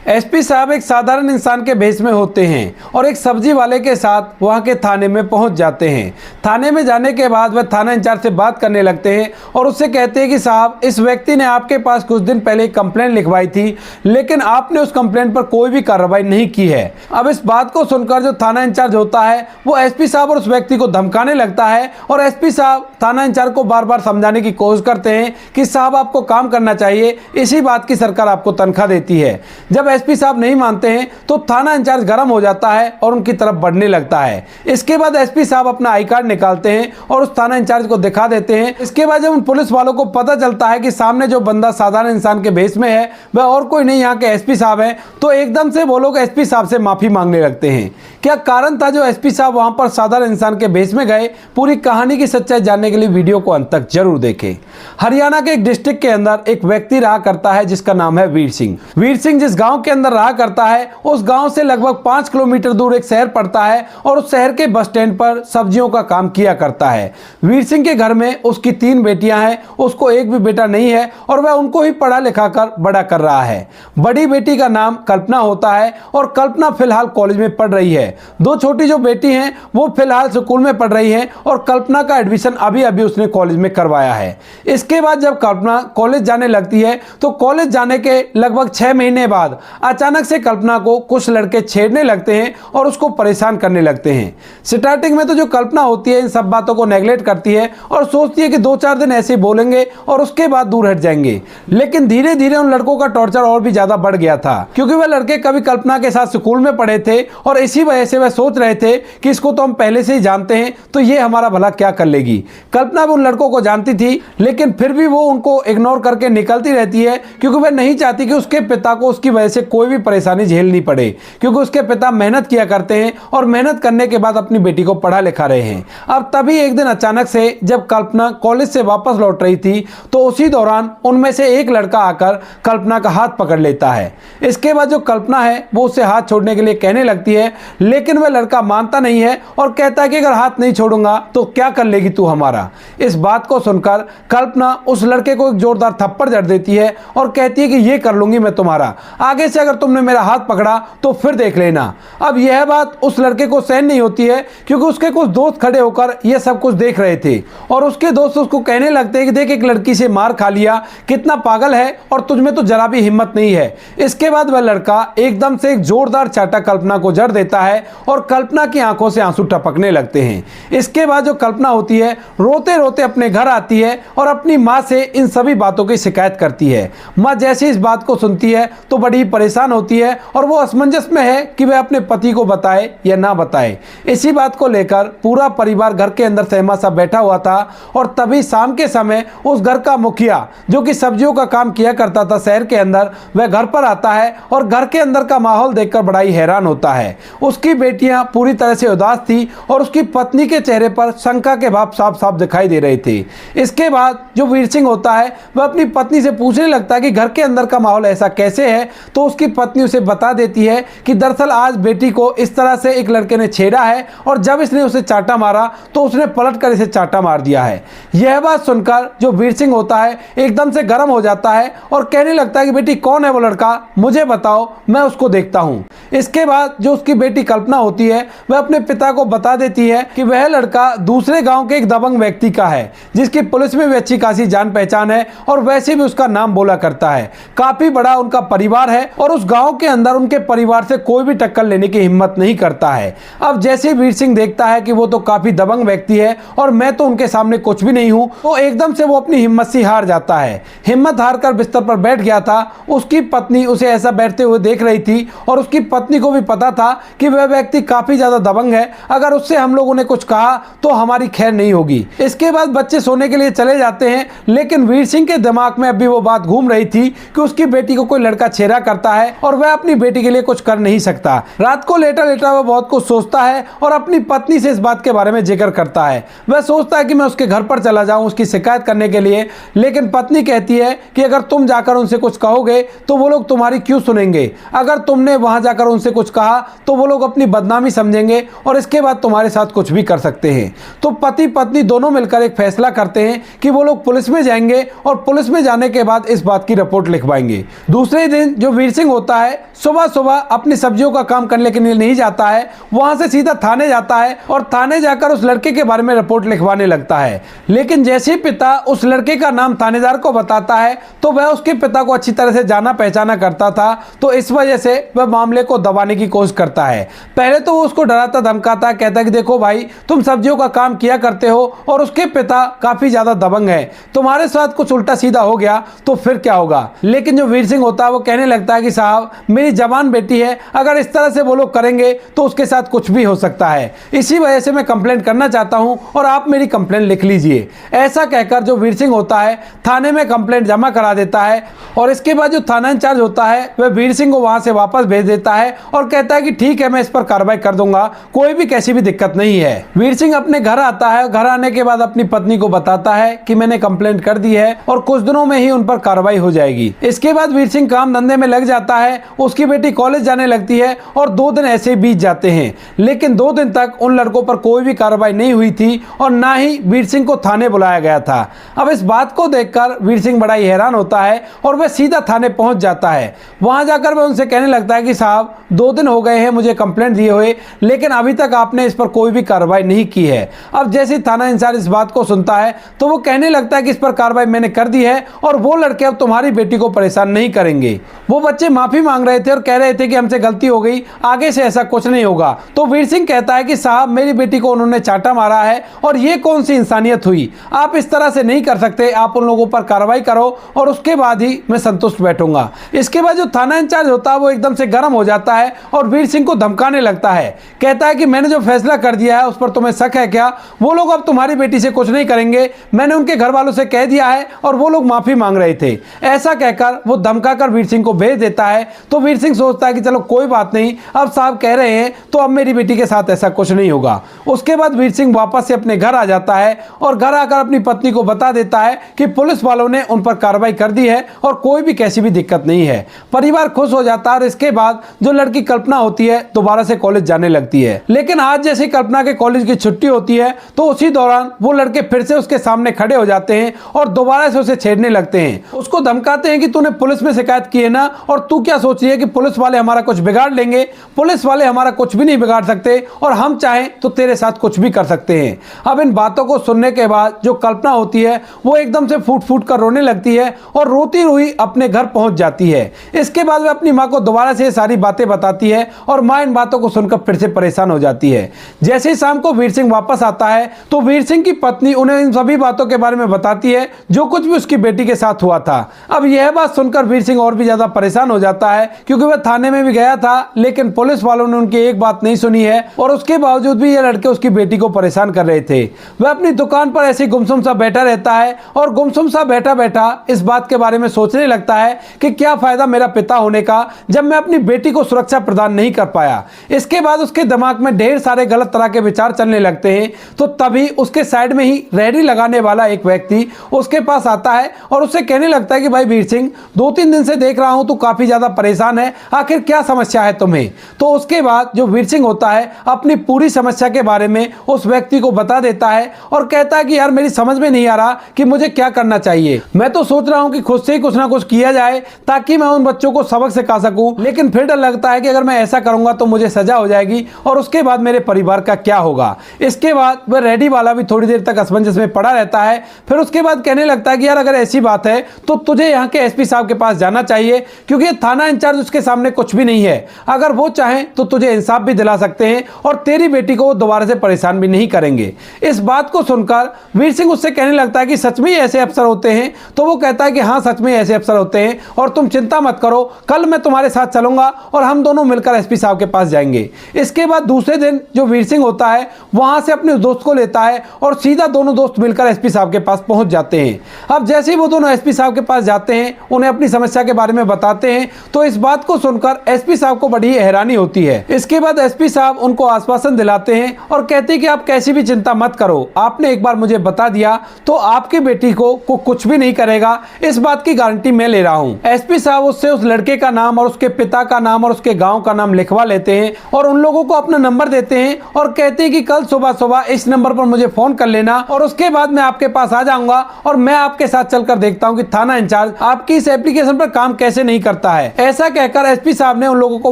SP साहब एक साधारण इंसान के भेष में होते हैं और एक सब्जी वाले के साथ वहां के थाने में पहुंच जाते हैं। थाने में जाने के बाद वह थाना इंचार्ज से बात करने लगते हैं और उससे कहते हैं कि साहब, इस व्यक्ति ने आपके पास कुछ दिन पहले कंप्लेंट लिखवाई थी, लेकिन आपने उस कंप्लेंट पर कोई भी कार्रवाई नहीं की है। अब इस बात को सुनकर जो थाना इंचार्ज होता है वो एसपी साहब और उस व्यक्ति को धमकाने लगता है और एसपी साहब थाना इंचार्ज को बार बार समझाने की कोशिश करते हैं कि साहब आपको काम करना चाहिए, इसी बात की सरकार आपको तनख्वाह देती है। जब एसपी साहब नहीं मानते हैं तो थाना इंचार्ज गर्म हो जाता है और उनकी तरफ बढ़ने लगता है। इसके बाद एसपी साहब अपना आई कार्ड निकालते हैं और उस थाना इंचार्ज को दिखा देते हैं। इसके बाद जब उन पुलिस वालों को पता चलता है कि सामने जो बंदा साधारण इंसान के भेष में है वह और कोई नहीं यहाँ के एसपी साहब हैं, तो एकदम से वो लोग एसपी साहब से माफी मांगने लगते हैं। क्या कारण था जो एसपी साहब वहां पर साधारण इंसान के भेष में गए? पूरी कहानी की सच्चाई जानने के लिए वीडियो को अंत तक जरूर देखें। हरियाणा के एक डिस्ट्रिक्ट के अंदर एक व्यक्ति रहा करता है जिसका नाम है वीर सिंह। वीर सिंह जिस गांव के अंदर रहा करता है उस गांव से लगभग 5 किलोमीटर दूर एक शहर पड़ता है और उस शहर के बस स्टैंड पर सब्जियों का काम किया करता है। वीर सिंह के घर में उसकी 3 बेटियां हैं, उसको एक भी बेटा नहीं है और वह उनको ही पढ़ा लिखा कर बड़ा कर रहा है। बड़ी बेटी का नाम कल्पना होता है और कल्पना फिलहाल कॉलेज में पढ़ रही है। 2 छोटी जो बेटी हैं वो फिलहाल स्कूल में पढ़ रही हैं और कल्पना का एडमिशन अभी अभी उसने कॉलेज में करवाया है। इसके बाद जब कल्पना कॉलेज जाने लगती है तो कॉलेज जाने के लगभग 6 महीने बाद अचानक से कल्पना को कुछ लड़के छेड़ने लगते हैं और उसको परेशान करने लगते हैं। स्टार्टिंग में तो जो कल्पना होती है इन सब बातों को नेगलेक्ट करती है और सोचती है कि 2-4 दिन ऐसे बोलेंगे और उसके बाद दूर हट जाएंगे, लेकिन धीरे धीरे उन लड़कों का टॉर्चर और भी ज्यादा बढ़ गया था क्योंकि वह लड़के कभी कल्पना के साथ स्कूल में पढ़े थे और इसी वजह से वह सोच रहे थे कि इसको तो हम पहले से ही जानते हैं तो ये हमारा भला क्या कर लेगी। कल्पना भी उन लड़कों को जानती थी लेकिन फिर भी वो उनको इग्नोर करके निकलती रहती है क्योंकि वह नहीं चाहती कि उसके पिता को उसकी वजह से कोई भी परेशानी झेलनी पड़े, क्योंकि उसके पिता मेहनत किया करते हैं और मेहनत करने के बाद अपनी बेटी को पढ़ा लिखा रहे हैं। अब तभी एक दिन अचानक से जब कल्पना कॉलेज से वापस लौट रही थी तो उसी दौरान उनमें से एक लड़का आकर कल्पना का हाथ पकड़ लेता है। इसके बाद जो कल्पना है वो उससे हाथ छोड़ने के लिए कहने लगती है, लेकिन वह लड़का मानता नहीं है और कहता है कि अगर हाथ नहीं छोड़ूंगा तो क्या कर लेगी तू हमारा। इस बात को सुनकर कल्पना उस लड़के को एक जोरदार थप्पड़ जड़ देती है और कहती है कि ये कर लूंगी मैं तुम्हारा, आगे से अगर तुमने मेरा हाथ पकड़ा तो फिर देख लेना। अब यह बात उस लड़के को सहन नहीं होती है क्योंकि उसके कुछ दोस्त खड़े होकर यह सब कुछ देख रहे थे और उसके दोस्त उसको कहने लगते हैं कि देख, एक लड़की से मार खा लिया, कितना पागल है और तुझमें तो जरा भी हिम्मत नहीं है। इसके बाद वह लड़का एकदम से एक जोरदार चाटा कल्पना को जड़ देता है और कल्पना की आंखों से आंसू टपकने लगते हैं। इसके बाद जो कल्पना होती है रोते रोते अपने घर आती है और अपनी माँ से इन सभी बातों की शिकायत करती है। माँ जैसे इस बात को सुनती है तो बड़ी परेशान होती है और वो असमंजस में है कि वह अपने पति को बताए या ना बताए। इसी बात को लेकर पूरा परिवार घर के अंदर सहमा सा बैठा हुआ था और तभी शाम के समय उस घर का मुखिया जो कि सब्जियों का काम किया करता था शहर के अंदर, वह घर पर आता है और घर के अंदर का माहौल देखकर बड़ा ही हैरान होता है। उसकी बेटियां पूरी तरह से उदास थी और उसकी पत्नी के चेहरे पर शंका के भाव साफ साफ दिखाई दे रहे थे। इसके बाद जो वीर सिंह होता है वह अपनी पत्नी से पूछने लगता है कि घर के अंदर का माहौल ऐसा कैसे है, तो उसकी पत्नी उसे बता देती है कि दरअसल आज बेटी को इस तरह से एक लड़के ने छेड़ा है और जब इसने उसे चाटा मारा तो उसने पलट कर इसे चाटा मार दिया है। यह बात सुनकर जो वीर सिंह होता है एकदम से गर्म हो जाता है और कहने लगता है कि बेटी कौन है वो लड़का, मुझे बताओ, मैं उसको देखता हूं। इसके बाद जो उसकी बेटी कल्पना होती है वह अपने पिता को बता देती है कि वह लड़का दूसरे गांव के एक दबंग व्यक्ति का है जिसकी पुलिस में भी अच्छी खासी जान पहचान है और वैसे भी उसका नाम बोला करता है। काफी बड़ा उनका परिवार है और उस गांव के अंदर उनके परिवार से कोई भी टक्कर लेने की हिम्मत नहीं करता है। अब जैसे वीर सिंह देखता है कि वो तो काफी दबंग व्यक्ति है और मैं तो उनके सामने कुछ भी नहीं हूं, तो एकदम से वो अपनी हिम्मत से हार जाता है। हिम्मत हार कर बिस्तर पर बैठ गया था। उसकी पत्नी उसे ऐसा बैठते हुए देख रही थी और उसकी पत्नी को भी पता था कि वह व्यक्ति काफी ज्यादा दबंग है, अगर उससे हम लोगों ने कुछ कहा तो हमारी खैर नहीं होगी। इसके बाद बच्चे सोने के लिए चले जाते हैं, लेकिन वीर सिंह के दिमाग में अभी वो बात घूम रही थी कि उसकी बेटी को कोई लड़का छेड़ा करता है और वह अपनी बेटी के लिए कुछ कर नहीं सकता। रात को लेटा लेटा वह बहुत कुछ सोचता है और अपनी पत्नी से इस बात के बारे में जिक्र करता है। वह सोचता है कि मैं उसके घर पर चला जाऊं उसकी शिकायत करने के लिए, लेकिन पत्नी कहती है कि अगर तुम जाकर उनसे कुछ कहोगे तो वो लोग तुम्हारी क्यों सुनेंगे, अगर तुमने वहां जाकर जाकर उनसे कुछ कहा तो वो लोग अपनी बदनामी समझेंगे और इसके बाद तुम्हारे साथ कुछ भी कर सकते हैं। तो पति पत्नी दोनों मिलकर एक फैसला करते हैं कि वो लोग पुलिस में जाएंगे और पुलिस में जाने के बाद इस बात की रिपोर्ट लिखवाएंगे। दूसरे दिन जो वीर सिंह होता है सुबह सुबह अपनी सब्जियों का काम करने के लिए नहीं जाता है, वहां से सीधा थाने जाता है और थाने जाकर उस लड़के के बारे में रिपोर्ट लिखवाने लगता है। लेकिन जैसे ही पिता उस लड़के का नाम थानेदार को बताता है तो वह उसके पिता को अच्छी तरह से जाना पहचाना करता था, तो इस वजह से वह मामले को दबाने की कोशिश करता है। पहले तो वो उसको डराता धमकाता, कहता है कि देखो भाई तुम सब्जियों का काम किया करते हो और उसके पिता काफी ज्यादा दबंग है, तुम्हारे साथ कुछ उल्टा सीधा हो गया तो फिर क्या होगा। लेकिन जो वीर सिंह होता है वो कहने लगता है कि साहब मेरी जवान बेटी है, अगर इस तरह से वो लोग करेंगे तो उसके साथ कुछ भी हो सकता है, इसी वजह से मैं कंप्लेंट करना चाहता हूं और आप मेरी कंप्लेंट लिख लीजिए। ऐसा कहकर जो वीर सिंह होता है थाने में कंप्लेंट जमा करा देता है और इसके बाद जो थाना इंचार्ज होता है वह वीर सिंह को वहां से वापस भेज देता है और कहता है कि ठीक है मैं इस पर कार्रवाई कर दूंगा, कोई भी कैसी भी दिक्कत नहीं है। वीर सिंह अपने घर आता है, घर आने के बाद अपनी पत्नी को बताता है कि मैंने कंप्लेंट कर दी है और कुछ दिनों में ही उन पर कार्रवाई हो जाएगी। इसके बाद वीर सिंह काम धंधे में लग जाता है, उसकी बेटी कॉलेज जाने लगती है और 2 दिन ऐसे ही बीत जाते हैं। लेकिन 2 दिन तक उन लड़कों पर कोई भी कार्रवाई नहीं हुई थी और ना ही वीर सिंह को थाने बुलाया गया था। अब इस बात को देखकर वीर सिंह बड़ा ही हैरान होता है और वह सीधा थाने पहुंच जाता है। वहां जाकर वह उनसे कहने लगता है कि साहब 2 दिन हो गए हैं मुझे कंप्लेंट दिए हुए, लेकिन अभी तक आपने इस पर कोई भी कार्रवाई नहीं की है। अब जैसे थाना इंचार्ज इस बात को सुनता है तो वो कहने लगता है कि इस पर कार्रवाई मैंने कर दी है और वो लड़के अब तुम्हारी बेटी को परेशान नहीं करेंगे। वो बच्चे माफी मांग रहे थे और कह रहे थे कि हमसे गलती हो गई, आगे से ऐसा कुछ नहीं होगा। तो वीर सिंह कहता है कि साहब मेरी बेटी को उन्होंने चाटा मारा है और ये कौन सी इंसानियत हुई, आप इस तरह से नहीं कर सकते, आप उन लोगों पर कार्रवाई करो और उसके बाद ही मैं संतुष्ट बैठूंगा। इसके बाद जो थाना इंचार्ज होता है वो एकदम से गर्म हो जाता है और वीर सिंह को धमकाने लगता है, कहता है कि मैंने जो फैसला कर दिया है उस पर तुम्हें शक है क्या, वो लोग अब तुम्हारी बेटी से कुछ नहीं करेंगे, मैंने उनके घर वालों से कह दिया है और वो लोग माफी मांग रहे थे। ऐसा कहकर वो धमकाकर वीर सिंह को भेज देता है। तो वीर सिंह सोचता है कि चलो कोई बात नहीं, अब साहब कह रहे हैं तो अब मेरी बेटी के साथ ऐसा कुछ नहीं होगा। उसके बाद वीर सिंह वापस से अपने घर आ जाता है और घर आकर अपनी पत्नी को बता देता है कि पुलिस वालों ने उन पर कार्रवाई कर दी है और कोई भी कैसी भी दिक्कत नहीं है। परिवार खुश हो जाता है और इसके बाद जो लड़की कल्पना होती है दोबारा से कॉलेज जाने लगती है। लेकिन आज जैसे कल्पना के कॉलेज की छुट्टी होती है तो उसी दौरान वो लड़के फिर से उसके सामने खड़े हो जाते हैं और दोबारा से उसे छेड़ने लगते हैं। उसको धमकाते हैं कि तूने पुलिस में शिकायत की है ना, और तू क्या सोच रही है कि पुलिस वाले हमारा कुछ बिगाड़ लेंगे, पुलिस वाले हमारा कुछ भी नहीं बिगाड़ सकते और हम चाहें तो तेरे साथ कुछ भी कर सकते हैं। अब इन बातों को सुनने के बाद जो कल्पना होती है वो एकदम से फूट फूट कर रोने लगती है और रोती हुई अपने घर पहुंच जाती है। इसके बाद वह अपनी माँ को दोबारा से सारी बातें बताती है और माँ इन बातों को सुनकर फिर से परेशान हो जाती है। जैसे ही शाम को वीर सिंह वापस आता है तो वीर सिंह की पत्नी उन्हें इन सभी बातों के बारे में बताती है जो कुछ भी उसकी बेटी के साथ हुआ था। अब यह बात सुनकर वीर सिंह और भी ज्यादा परेशान हो जाता है क्योंकि वह थाने में भी गया था लेकिन पुलिस वालों ने उनकी एक बात नहीं सुनी है और उसके बावजूद भी ये लड़के उसकी बेटी को परेशान कर रहे थे। वह अपनी दुकान पर ऐसे गुमसुम सा बैठा रहता है और गुमसुम सा बैठा बैठा इस बात के बारे में सोचने लगता है कि क्या फायदा मेरा पिता होने का जब मैं अपनी बेटी को सुरक्षा प्रदान नहीं कर पाया। इसके बाद उसके दिमाग में ढेर सारे गलत तरह के विचार चलने लगते हैं। तो तभी उसके साइड में ही रेहड़ी लगाने वाला एक व्यक्ति उसके पास आता है और उससे कहने लगता है कि भाई वीर सिंह 2-3 दिन से देख रहा हूं तू काफी ज्यादा परेशान है, आखिर क्या समस्या है तुम्हें। तो उसके बाद जो वीर सिंह होता है अपनी पूरी समस्या के बारे में उस व्यक्ति को बता देता है और कहता है कि यार मेरी समझ में नहीं आ रहा कि मुझे क्या करना चाहिए, मैं तो सोच रहा हूं कि खुद से ही कुछ ना कुछ किया जाए ताकि मैं उन बच्चों को सबक सिखा सकूं, लेकिन फिर डर लगता है कि अगर मैं ऐसा करूंगा तो मुझे सजा हो जाएगी और उसके बाद मेरे परिवार का क्या होगा। इसके बाद वह रेडी वाला भी थोड़ी देर तक असमंजस में पड़ा रहता है। फिर उसके बाद कहने लगता है कि यार अगर ऐसी बात है तो तुझे यहाँ के एसपी साहब के पास जाना चाहिए क्योंकि थाना इंचार्ज उसके सामने कुछ भी नहीं है, अगर वो चाहें तो तुझे इंसाफ भी दिला सकते हैं और तेरी बेटी को वो दोबारा से परेशान भी नहीं करेंगे। इस बात को सुनकर वीर सिंह उससे कहने लगता है कि सच में ऐसे अफसर होते हैं। तो वो कहता है कि हाँ सच में ऐसे अफसर होते हैं और तुम चिंता मत करो, कल मैं तुम्हारे साथ चलूंगा और हम दोनों मिलकर एसपी साहब के पास जाएंगे। इसके बाद दूसरे दिन जो वीर सिंह होता है वहां से अपने दोस्त को लेता है और सीधा दोनों दोस्त मिलकर एसपी साहब के पास पहुंच जाते हैं। अब जैसे ही वो दोनों एसपी साहब के पास जाते हैं उन्हें अपनी समस्या के बारे में बताते हैं तो इस बात को सुनकर एसपी साहब को बड़ी हैरानी होती है। इसके बाद एसपी साहब उनको आश्वासन दिलाते हैं और कहते हैं कि आप कैसी भी चिंता मत करो, आपने एक बार मुझे बता दिया तो आपकी बेटी को कुछ भी नहीं करेगा, इस बात की गारंटी मैं ले रहा हूं। एसपी साहब उससे उस लड़के का नाम और उसके पिता का नाम और उसके गांव का नाम लिखवा लेते हैं और उन लोगों को अपना नंबर देते हैं और कहते हैं कि कल सुबह सुबह इस नंबर पर मुझे फोन कर लेना और उसके बाद मैं आपके पास आ जाऊंगा और मैं आपके साथ चलकर देखता हूं कि थाना इंचार्ज आपकी इस एप्लीकेशन पर काम कैसे नहीं करता है। ऐसा कहकर एसपी साहब ने उन लोगों को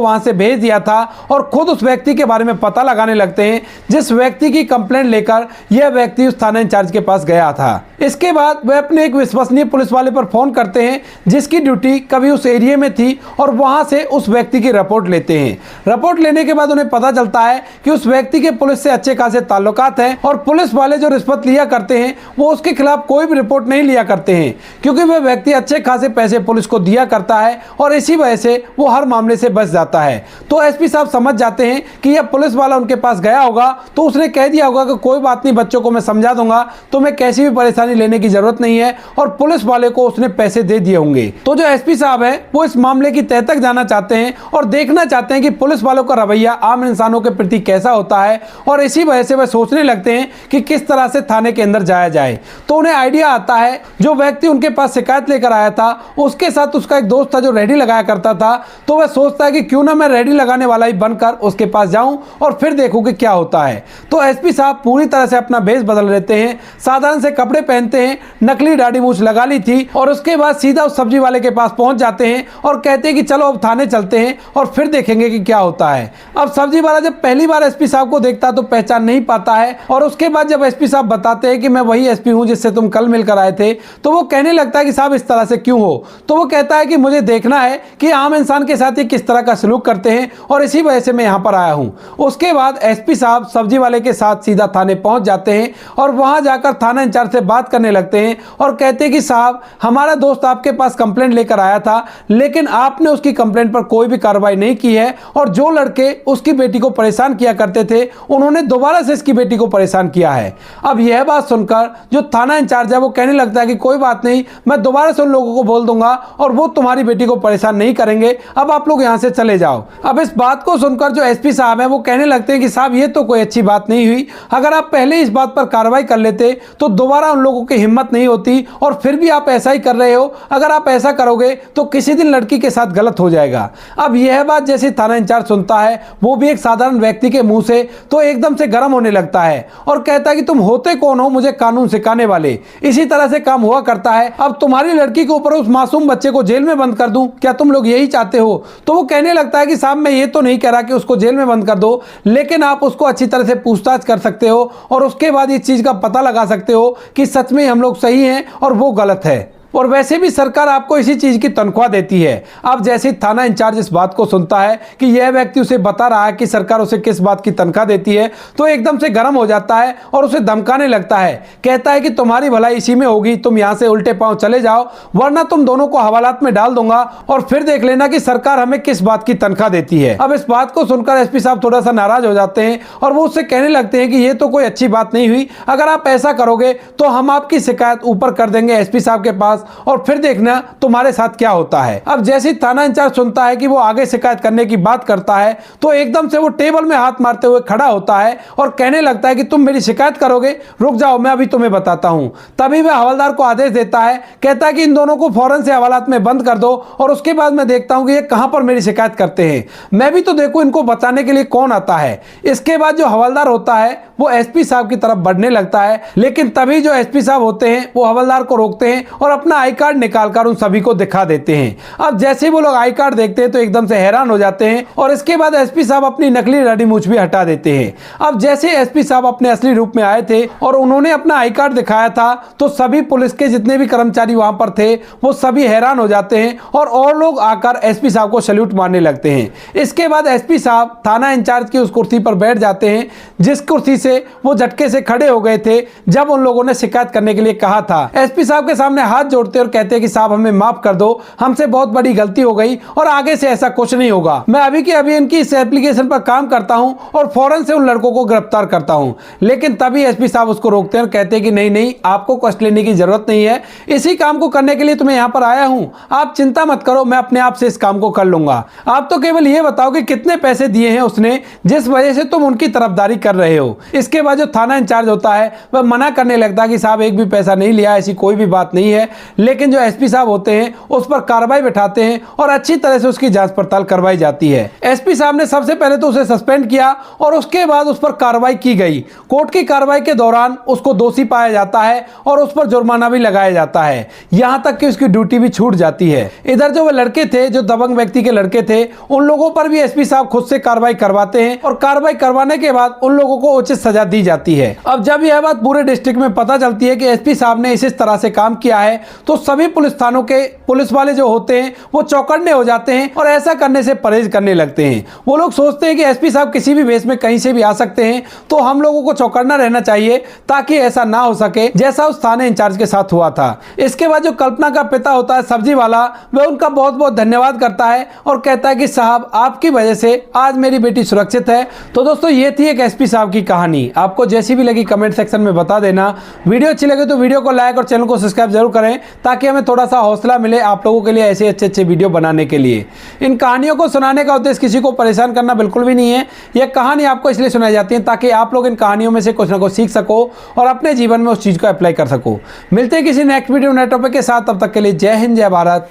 वहां से भेज दिया था और खुद उस व्यक्ति के बारे में पता लगाने लगते हैं जिस व्यक्ति की कंप्लेंट लेकर यह व्यक्ति उस थाना इंचार्ज के पास गया था। इसके बाद वह अपने एक विश्वसनीय पुलिस वाले पर फोन करते हैं जिसकी ड्यूटी कभी उस एरिया में थी और वहां से उस व्यक्ति की रिपोर्ट लेते हैं। रिपोर्ट लेने के बाद उन्हें पता चलता है कि उस व्यक्ति के पुलिस से अच्छे खासे ताल्लुकात हैं और पुलिस वाले जो रिश्वत लिया करते हैं वो उसके खिलाफ कोई भी रिपोर्ट नहीं लिया करते हैं क्योंकि वह व्यक्ति अच्छे खासे पैसे पुलिस को दिया करता है और इसी वजह से वो हर मामले से बच जाता है। तो एसपी साहब समझ जाते हैं कि यह पुलिस वाला उनके पास गया होगा तो उसने कह दिया होगा कि कोई बात नहीं, बच्चों को मैं समझा दूंगा, तुम्हें कैसी भी परेशानी लेने की जरूरत नहीं है और पुलिस वाले को उसने पैसे दे दिए होंगे। तो जो एसपी साहब है वो इस मामले की तह तक जाना चाहते हैं और देखना चाहते हैं कि पुलिस वालों का रवैया आम इंसानों के प्रति कैसा होता है और इसी वजह से वह सोचने लगते हैं कि किस तरह से थाने के अंदर जाया जाए। तो उन्हें आइडिया आता है, जो व्यक्ति उनके पास शिकायत लेकर आया था उसके साथ उसका एक दोस्त था जो रेडी लगाया करता था, तो वह सोचता है कि क्यों ना मैं रेडी लगाने वाला ही बनकर उसके पास जाऊं और फिर देखूं कि क्या होता है। तो एसपी साहब पूरी तरह से अपना भेष बदल लेते हैं, साधारण से कपड़े पहनते हैं, नकली दाढ़ी मूंछ लगा ली थी और उसके बाद सीधा उस सब्जी वाले के पास पहुंच जाते हैं और कहते हैं कि चलो अब थाने चलते हैं और फिर देखेंगे कि क्या होता है। अब सब्जी वाला जब पहली बार एसपी साहब को देखता तो पहचान नहीं पाता है और उसके बाद जब एसपी साहब बताते हैं कि मैं वही एसपी हूं जिससे तुम कल मिलकर आए थे, तो वो कहने लगता है कि साहब इस तरह से क्यों हो। तो वो कहता है कि मुझे देखना है कि आम इंसान के साथ ये किस तरह का सलूक करते हैं और इसी वजह से मैं यहाँ पर आया हूँ। उसके बाद एसपी साहब सब्जी वाले के साथ सीधा थाने पहुंच जाते हैं और वहां जाकर थाना इंचार्ज से बात करने लगते हैं और कहते हैं कि साहब हमारा दोस्त आपके पास कंप्लेंट लेकर आया था लेकिन आपने उसकी कंप्लेंट पर कोई भी कार्रवाई नहीं की है और जो लड़के उसकी बेटी को परेशान किया करते थे उन्होंने दोबारा से इसकी बेटी को परेशान किया है। अब यह बात सुनकर जो थाना इंचार्ज है वो कहने लगता है कि कोई बात नहीं, मैं दोबारा से उन लोगों को बोल दूंगा और वो तुम्हारी बेटी को परेशान नहीं करेंगे, अब आप लोग यहां से चले जाओ। अब इस बात को सुनकर जो एसपी साहब है वो कहने लगते हैं कि साहब ये तो कोई अच्छी बात नहीं हुई, अगर आप पहले इस बात पर कार्रवाई कर लेते तो दोबारा उन लोगों की हिम्मत नहीं होती और फिर भी आप ऐसा ही कर रहे हो, अगर आप ऐसा करोगे तो किसी दिन लड़की के साथ गलत हो जाएगा। अब यह बात जैसे थाना इंचार्ज सुनता है, वो भी एक साधारण व्यक्ति के मुंह से, तो एकदम से गर्म होने लगता है और कहता है कि तुम होते कौन हो मुझे कानून सिखाने वाले, इसी तरह से काम हुआ करता है, अब तुम्हारी लड़की के ऊपर उस मासूम बच्चे को जेल में बंद कर दूं, क्या तुम लोग यही चाहते हो। तो वो कहने लगता है कि साहब मैं ये तो नहीं कह रहा कि उसको जेल में बंद कर दो, लेकिन आप उसको अच्छी तरह से पूछताछ कर सकते हो और उसके बाद इस चीज का पता लगा सकते हो कि सच में हम लोग सही हैं और वो गलत है। और वैसे भी सरकार आपको इसी चीज की तनख्वाह देती है। अब जैसे थाना इंचार्ज इस बात को सुनता है कि यह व्यक्ति उसे बता रहा है कि सरकार उसे किस बात की तनख्वाह देती है, तो एकदम से गर्म हो जाता है और उसे धमकाने लगता है। कहता है कि तुम्हारी भलाई इसी में होगी, तुम यहां से उल्टे पांव चले जाओ वरना तुम दोनों को हवालात में डाल दूंगा और फिर देख लेना कि सरकार हमें किस बात की तनख्वाह देती है। अब इस बात को सुनकर एसपी साहब थोड़ा सा नाराज हो जाते हैं और वो उससे कहने लगते हैं कि ये तो कोई अच्छी बात नहीं हुई, अगर आप ऐसा करोगे तो हम आपकी शिकायत ऊपर कर देंगे एसपी साहब के पास और फिर देखना तुम्हारे साथ क्या होता है। अब जैसे ही थाना इंचार्ज सुनता है कि वो आगे शिकायत करने की बात करता है तो एकदम से वो टेबल में हाथ मारते हुए खड़ा होता है और कहने लगता है कि तुम मेरी शिकायत करोगे, रुक जाओ मैं अभी तुम्हें बताता हूं। तभी वह हवलदार को आदेश देता है, कहता है कि इन दोनों को फौरन से हवालात में बंद कर दो और उसके बाद मैं देखता हूं कि ये कहां पर मेरी शिकायत करते हैं, मैं भी तो देखूं इनको बचाने के लिए कौन आता है। इसके बाद जो हवलदार होता है वो एसपी साहब की तरफ बढ़ने लगता है, लेकिन तभी जो एसपी साहब होते हैं वो हवलदार को रोकते हैं और अपना आई कार्ड निकालकर उन सभी को दिखा देते हैं। अब जैसे वो लोग आई कार्ड देखते हैं तो एकदम से हैरान हो जाते हैं और इसके बाद एसपी साहब अपनी नकली दाढ़ी मूंछ भी हटा देते हैं। अब जैसे एसपी साहब अपने असली रूप में आए थे और उन्होंने अपना आई कार्ड दिखाया था तो सभी पुलिस के जितने भी कर्मचारी वहां पर थे वो सभी हैरान हो जाते हैं और लोग आकर एसपी साहब को सैल्यूट मारने लगते हैं। इसके बाद एसपी साहब थाना इंचार्ज की उस कुर्सी पर बैठ जाते हैं जिस कुर्सी से वो झटके से खड़े हो गए थे जब उन लोगों ने शिकायत करने के लिए कहा था। एसपी साहब के सामने हाथ जोड़ते और कहते हैं कि साहब हमें माफ कर दो, हमसे बहुत बड़ी गलती हो गई और आगे से ऐसा कुछ नहीं होगा। मैं अभी के अभी इनकी इस एप्लीकेशन पर काम करता हूं और फौरन से उन लड़कों को गिरफ्तार करता हूं। लेकिन तभी एसपी साहब उसको रोकते हैं और कहते हैं कि नहीं नहीं, आपको कष्ट लेने की जरूरत नहीं है, इसी काम को करने के लिए तो मैं यहां पर आया हूं, आप चिंता मत करो, मैं अपने आप से इस काम को कर लूंगा। आप तो केवल ये बताओ कि कितने पैसे दिए हैं उसने जिस वजह से तुम उनकी तरफदारी कर रहे हो। इसके बाद जो थाना इंचार्ज होता है वह मना करने लगता है कि साहब एक भी पैसा नहीं लिया, ऐसी कोई भी बात नहीं है। लेकिन जो एसपी साहब होते हैं उस पर कार्रवाई बैठाते हैं और अच्छी तरह से उसकी जांच पड़ताल करवाई जाती है। एसपी साहब ने सबसे पहले तो उसे सस्पेंड किया और उसके बाद उस पर कार्रवाई की गई। कोर्ट की कार्रवाई के दौरान उसको दोषी पाया जाता है और उस पर जुर्माना भी लगाया जाता है, यहां तक कि उसकी ड्यूटी भी छूट जाती है। इधर जो वे लड़के थे, जो दबंग व्यक्ति के लड़के थे, उन लोगों पर भी एसपी साहब खुद से कार्रवाई करवाते हैं और कार्रवाई करवाने के बाद उन लोगों को उचित सजा दी जाती है। अब जब यह बात पूरे डिस्ट्रिक्ट में पता चलती है कि एसपी साहब ने इस तरह से काम किया है, तो सभी पुलिस थानों के पुलिस वाले जो होते हैं वो चौकन्ने हो जाते हैं और ऐसा करने से परहेज करने लगते हैं। वो लोग सोचते हैं कि एसपी साहब किसी भी वेश में कहीं से भी आ सकते हैं, तो हम लोगों को चौकन्ना रहना चाहिए ताकि ऐसा ना हो सके जैसा उस थाने इंचार्ज के साथ हुआ था। इसके बाद जो कल्पना का पिता होता है, सब्जी वाला, वह उनका बहुत बहुत धन्यवाद करता है और कहता है कि साहब आपकी वजह से आज मेरी बेटी सुरक्षित है। तो दोस्तों ये थी एक एसपी साहब की कहानी। आपको जैसी भी लगी कमेंट सेक्शन में बता देना। वीडियो अच्छी लगे तो वीडियो को लाइक और चैनल को सब्सक्राइब जरूर करें ताकि हमें थोड़ा सा हौसला मिले आप लोगों के लिए ऐसे अच्छे वीडियो बनाने के लिए। इन कहानियों को सुनाने का उद्देश्य किसी को परेशान करना बिल्कुल भी नहीं है। यह कहानी आपको इसलिए सुनाई जाती है ताकि आप लोग इन कहानियों में से कुछ ना कुछ सीख सको और अपने जीवन में उस चीज को अप्लाई कर सको। मिलते हैं किसी नेक्स्ट वीडियो नए टॉपिक के साथ, तब तक के लिए जय हिंद, जय भारत,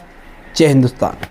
जय हिंदुस्तान।